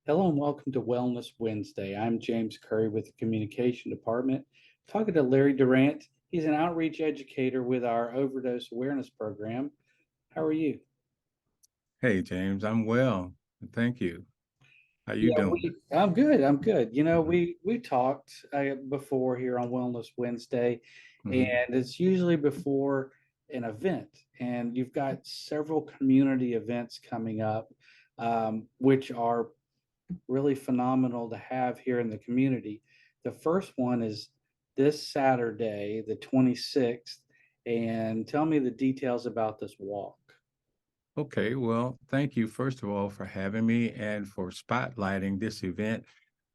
Hello and welcome to Wellness Wednesday. I'm James Currie with the Communication Department. Talking to Larry Durant. He's an outreach educator with our Overdose Awareness Program. How are you? Hey James, I'm well. Thank you. How you Yeah, doing? I'm good. I'm good. hmm We talked before here on Wellness Wednesday, and hmm it's usually before an event. And you've got several community events coming up, which are really phenomenal to have here in the community. The first one is this Saturday, the 26th. And tell me the details about this walk. Okay, well, thank you first of all for having me and for spotlighting this event.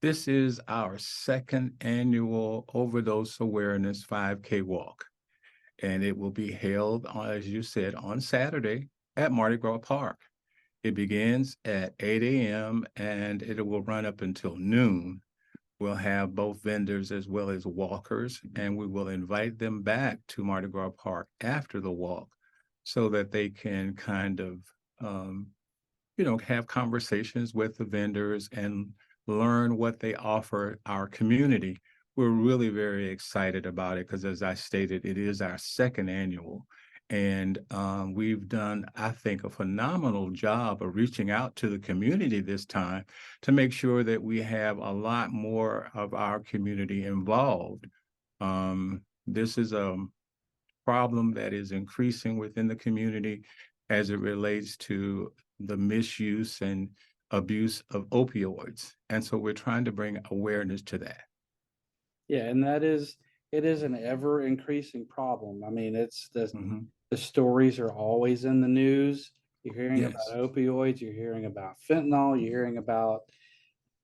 This is our second annual Overdose Awareness 5K walk, and it will be held, as you said, on Saturday at Mardi Gras Park. It begins at 8 a.m. and it will run up until noon. We'll have both vendors as well as walkers, and we will invite them back to Mardi Gras Park after the walk so that they can kind of, um, have conversations with the vendors and learn what they offer our community. We're really very excited about it because, as I stated, it is our second annual. And we've done, I think, a phenomenal job of reaching out to the community this time to make sure that we have a lot more of our community involved. This is a problem that is increasing within the community as it relates to the misuse and abuse of opioids. And so we're trying to bring awareness to that. Yeah, and it is an ever increasing problem. I mean, it's hmm the stories are always in the news. You're hearing about Yes. opioids, you're hearing about fentanyl, you're hearing about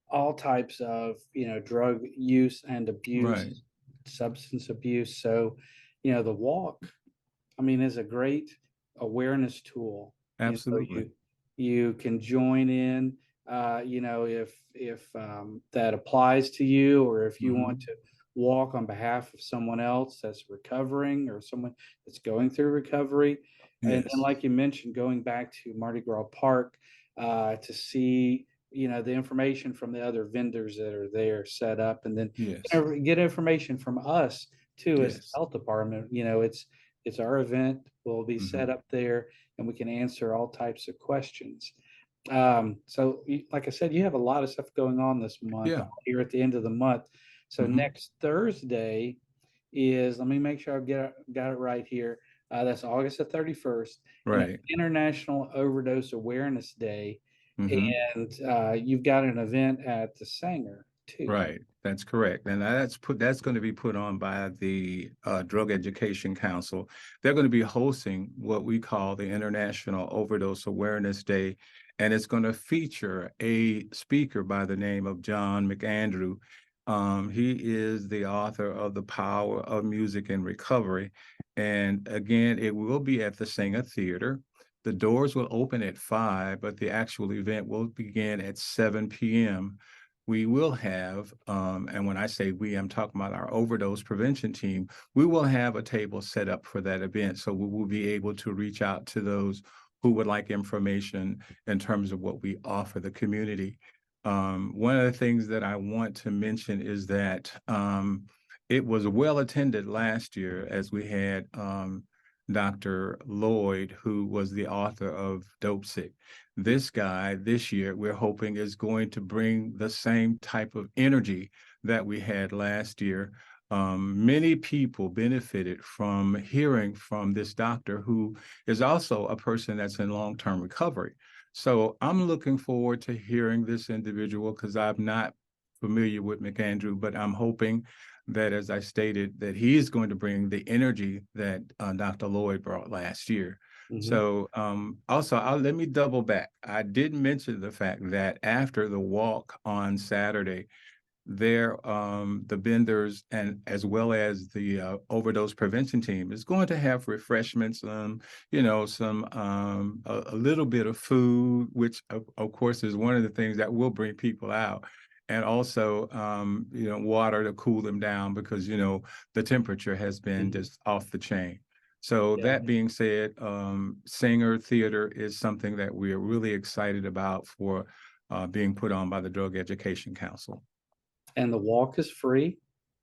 all types of, drug use and Right. abuse, substance abuse. So, the walk, I mean, is a great awareness tool. Absolutely. You can join in, if that applies to you, or if you want hmm to walk on behalf of someone else that's recovering or someone that's going through recovery. And Yes. like you mentioned, going back to Mardi Gras Park to see the information from the other vendors that are there set up, and then Yes. get information from us too as the Yes. health department. It's our event. We'll be set hmm up there, and we can answer all types of questions. So, like I said, you have a lot of stuff going on this month Yeah. here at the end of the month. So hmm next Thursday is, let me make sure got it right here. That's August the 31st, and it's Right. International Overdose Awareness Day. hmm And you've got an event at the Sanger too. Right, that's correct, and that's going to be put on by the Drug Education Council. They're going to be hosting what we call the International Overdose Awareness Day, and it's going to feature a speaker by the name of John McAndrew. He is the author of The Power of Music and Recovery, and again, it will be at the Saenger Theatre. The doors will open at 5, but the actual event will begin at 7 p.m. We will have, and when I say we, I'm talking about our overdose prevention team, we will have a table set up for that event. So we will be able to reach out to those who would like information in terms of what we offer the community. One of the things that I want to mention is that it was well attended last year as we had Dr. Lloyd, who was the author of Dope Sick. This guy this year, we're hoping is going to bring the same type of energy that we had last year. Many people benefited from hearing from this doctor who is also a person that's in long-term recovery. So I'm looking forward to hearing this individual because I'm not familiar with McAndrew, but I'm hoping that, as I stated, that he is going to bring the energy that Dr. Lloyd brought last year. Mhm. So also, let me double back. I did mention the fact that after the walk on Saturday, the vendors and as well as the overdose prevention team is going to have refreshments, some a little bit of food, which of course is one of the things that will bring people out. And also, water to cool them down because, the temperature has been Mhm. just off the chain. So Yeah. that being said, Saenger Theatre is something that we are really excited about for being put on by the Drug Education Council. And the walk is free.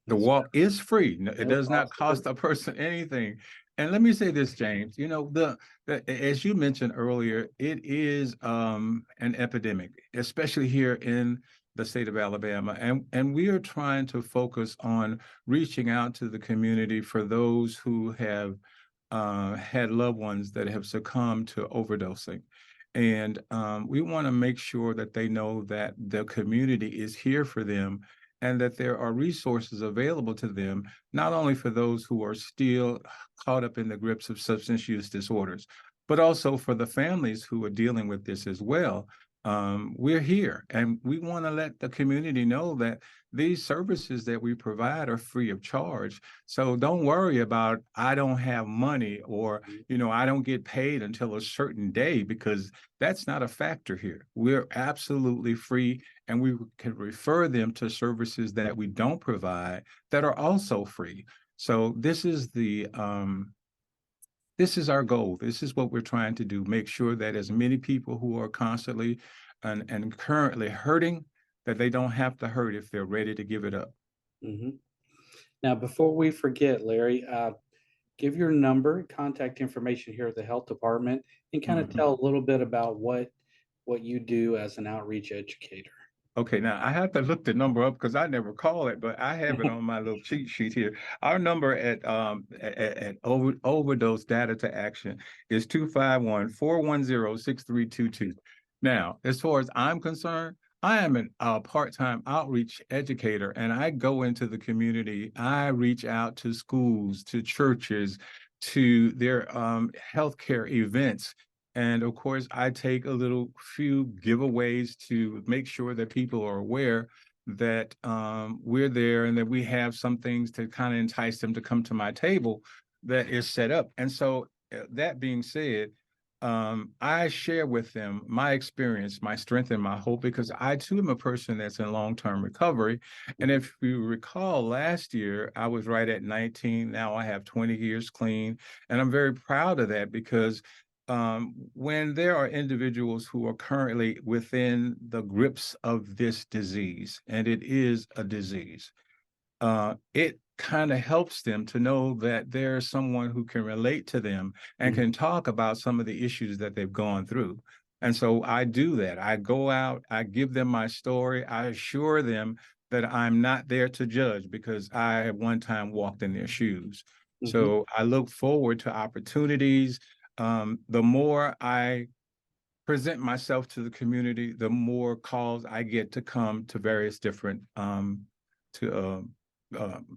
The It's walk is free. It no does not cost to cost a person anything. And let me say this, James, as you mentioned earlier, it is an epidemic, especially here in the state of Alabama. And we are trying to focus on reaching out to the community for those who have had loved ones that have succumbed to overdosing. And we want to make sure that they know that the community is here for them and that there are resources available to them, not only for those who are still caught up in the grips of substance use disorders, but also for the families who are dealing with this as well. We're here, and we want to let the community know that these services that we provide are free of charge. So don't worry about, I don't have money, or, I don't get paid until a certain day, because that's not a factor here. We're absolutely free, and we can refer them to services that we don't provide that are also free. So this is our goal. This is what we're trying to do. Make sure that as many people who are constantly and currently hurting, that they don't have to hurt if they're ready to give it up. Mm-hmm. Now, before we forget, Larry, give your number, contact information here at the health department, and kind of tell a little bit about what you do as an outreach educator. Okay, now I have to look the number up because I never call it, but I have it on my little cheat sheet here. Our number at Overdose Data to Action is 251-410-6322. Now, as far as I'm concerned, I am a part-time outreach educator, and I go into the community. I reach out to schools, to churches, to their healthcare events. And of course, I take a little few giveaways to make sure that people are aware that we're there and that we have some things to kind of entice them to come to my table that is set up. And so that being said, I share with them my experience, my strength, and my hope, because I too am a person that's in long-term recovery. And if you recall, last year, I was right at 19. Now I have 20 years clean. And I'm very proud of that, because when there are individuals who are currently within the grips of this disease, and it is a disease, it kind of helps them to know that there's someone who can relate to them and can talk about some of the issues that they've gone through. And so I do that. I go out, I give them my story, I assure them that I'm not there to judge, because I at one time walked in their shoes. So I look forward to opportunities. The more I present myself to the community, the more calls I get to come to various different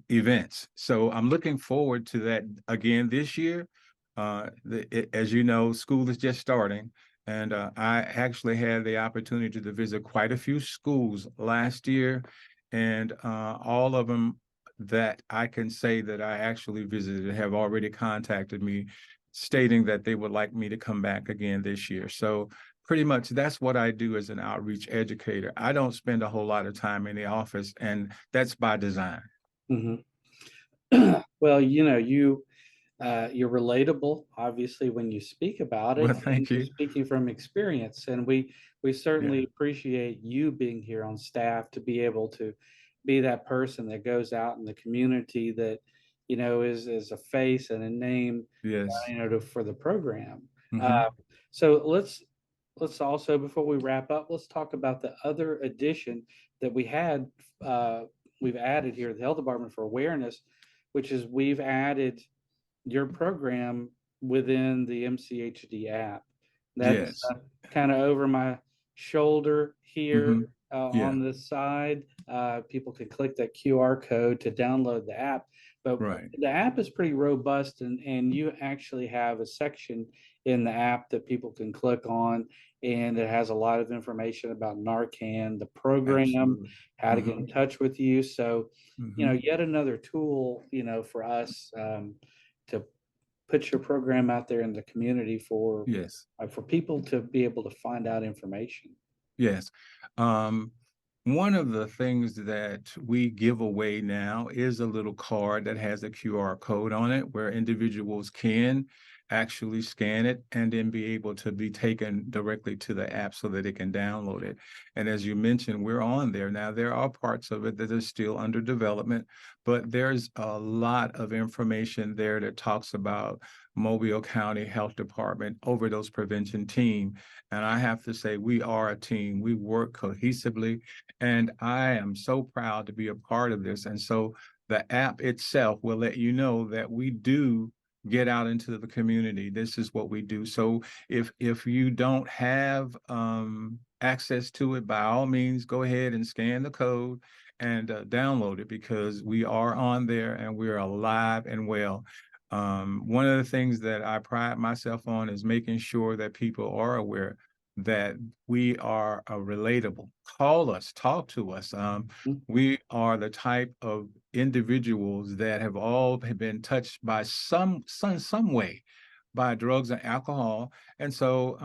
events. So I'm looking forward to that again this year. As you know, school is just starting, and I actually had the opportunity to visit quite a few schools last year, and all of them that I can say that I actually visited have already contacted me, stating that they would like me to come back again this year. So pretty much that's what I do as an outreach educator. I don't spend a whole lot of time in the office, and that's by design. Well, you're relatable, obviously, when you speak about it, Well, and thank you're you. speaking from experience. And we certainly Yeah. appreciate you being here on staff to be able to be that person that goes out in the community that, is a face and a name, Yes. for the program. Mm-hmm. So let's also, before we wrap up, let's talk about the other addition that uh, we've added here at the health department for awareness, which is we've added your program within the MCHD app. That's Yes. kind of over my shoulder here Mm-hmm. Yeah. on this side. People can click that QR code to download the app. But Right. the app is pretty robust, and you actually have a section in the app that people can click on, and it has a lot of information about Narcan, the program, Absolutely. how to get Mm-hmm. in touch with you. So, Mm-hmm. yet another tool, for us to put your program out there in the community Yes. for people to be able to find out information. Yes. Um, One of the things that we give away now is a little card that has a QR code on it, where individuals can actually scan it and then be able to be taken directly to the app so that they can download it. And as you mentioned, we're on there. Now, there are parts of it that are still under development, but there's a lot of information there that talks about Mobile County Health Department overdose prevention team. And I have to say, we are a team. We work cohesively, and I am so proud to be a part of this. And so the app itself will let you know that we do get out into the community. This is what we do. So if you don't have access to it, by all means, go ahead and scan the code and download it, because we are on there and we're alive and well. One of the things that I pride myself on is making sure that people are aware that we are relatable. Call us, talk to us. Mm. We are the type of individuals that have all been touched by some way by drugs and alcohol. And so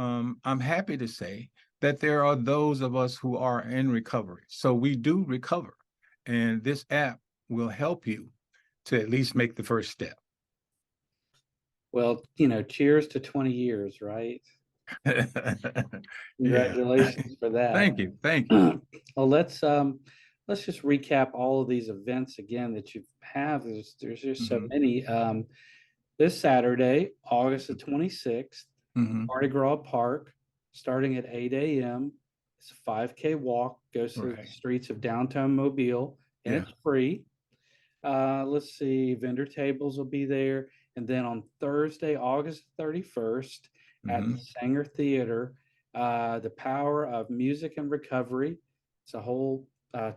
I'm happy to say that there are those of us who are in recovery. So we do recover. And this app will help you to at least make the first step. Well, cheers to 20 years, right? Yeah. Congratulations for that. Thank you. Thank you. Well, let's just recap all of these events again that you have. There's just so Mhm. many. This Saturday, August the 26th, Mhm. Mardi Gras Park, starting at 8 a.m. It's a 5K walk, goes through the Right. streets of downtown Mobile, and Yeah. it's free. Let's see, vendor tables will be there. And then on Thursday, August 31st, at the Mhm. Saenger Theatre, The Power of Music and Recovery. It's a whole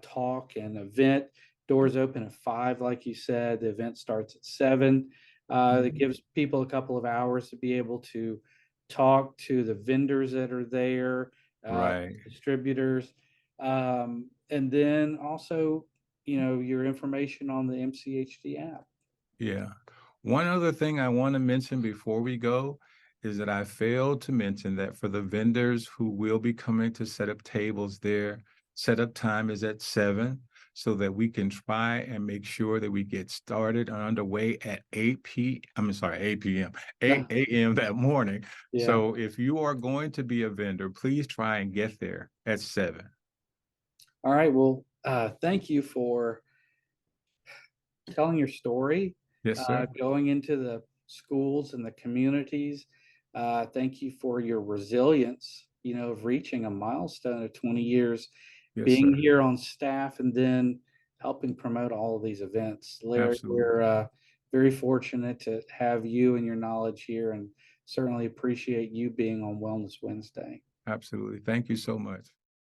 talk and event. Doors open at 5, like you said. The event starts at 7. It Mhm. gives people a couple of hours to be able to talk to the vendors that are there, Right. distributors, and then also your information on the MCHD app. Yeah. One other thing I want to mention before we go is that I failed to mention that for the vendors who will be coming to set up tables there, setup time is at 7, so that we can try and make sure that we get started and underway at 8 p.m., 8 a.m. that morning. Yeah. So if you are going to be a vendor, please try and get there at 7. All right. Well, thank you for telling your story, Yes, sir. going into the schools and the communities. Thank you for your resilience, of reaching a milestone of 20 years, Yes, being sir. here on staff, and then helping promote all of these events. Larry, Absolutely. we're very fortunate to have you and your knowledge here, and certainly appreciate you being on Wellness Wednesday. Absolutely. Thank you so much.